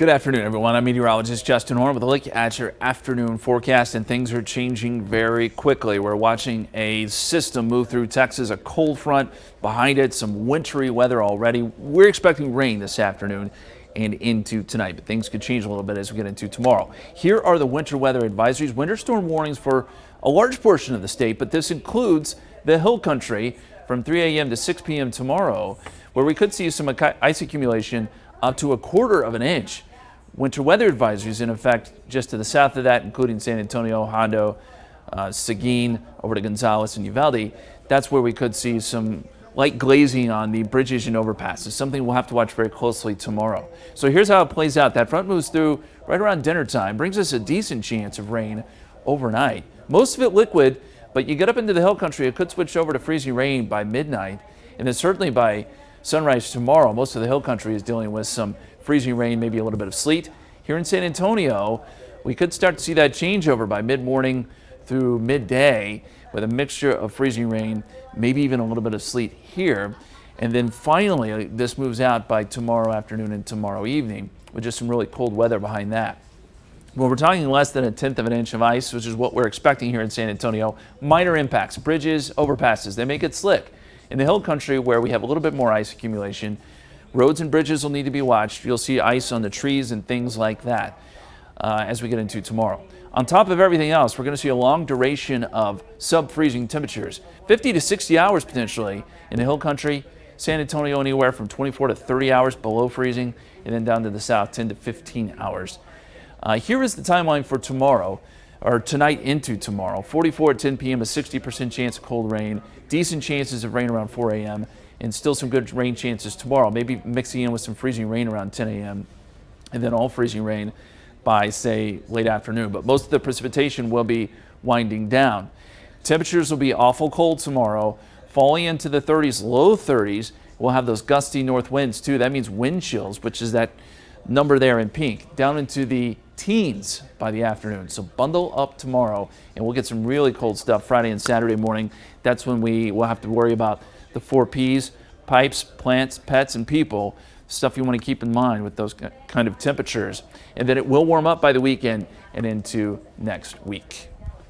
Good afternoon, everyone. I'm meteorologist Justin Horn with a look at your afternoon forecast, and things are changing very quickly. We're watching a system move through Texas, a cold front behind it, some wintry weather already. We're expecting rain this afternoon and into tonight, but things could change a little bit as we get into tomorrow. Here are the winter weather advisories, winter storm warnings for a large portion of the state, but this includes the hill country from 3 a.m. to 6 p.m. tomorrow, where we could see some ice accumulation up to 1/4 of an inch. Winter weather advisories in effect just to the south of that, including San Antonio, Hondo, Seguin, over to Gonzales and Uvalde. That's where we could see some light glazing on the bridges and overpasses, something we'll have to watch very closely tomorrow. So here's how it plays out. That front moves through right around dinner time, brings us a decent chance of rain overnight. Most of it liquid, but you get up into the hill country, it could switch over to freezing rain by midnight, and then certainly by sunrise tomorrow. Most of the hill country is dealing with some freezing rain, maybe a little bit of sleet. Here in San Antonio, we could start to see that changeover by mid-morning through midday with a mixture of freezing rain, maybe even a little bit of sleet here. And then finally, this moves out by tomorrow afternoon and tomorrow evening with just some really cold weather behind that. Well, we're talking less than 1/10 of an inch of ice, which is what we're expecting here in San Antonio. Minor impacts, bridges, overpasses, they make it slick. In the hill country where we have a little bit more ice accumulation, roads and bridges will need to be watched. You'll see ice on the trees and things like that as we get into tomorrow. On top of everything else, we're going to see a long duration of sub-freezing temperatures, 50 to 60 hours potentially in the hill country. San Antonio anywhere from 24 to 30 hours below freezing, and then down to the south 10 to 15 hours. Here is the timeline for tomorrow, or tonight into tomorrow. 44 at 10 p.m., a 60% chance of cold rain, decent chances of rain around 4 a.m., and still some good rain chances tomorrow, maybe mixing in with some freezing rain around 10 a.m. and then all freezing rain by, say, late afternoon. But most of the precipitation will be winding down. Temperatures will be awful cold tomorrow, falling into the 30s, low 30s. We'll have those gusty north winds too. That means wind chills, which is that number there in pink, down into the teens by the afternoon. So bundle up tomorrow, and we'll get some really cold stuff Friday and Saturday morning. That's when we will have to worry about the 4 Ps, pipes, plants, pets, and people, stuff you want to keep in mind with those kind of temperatures. And then it will warm up by the weekend and into next week.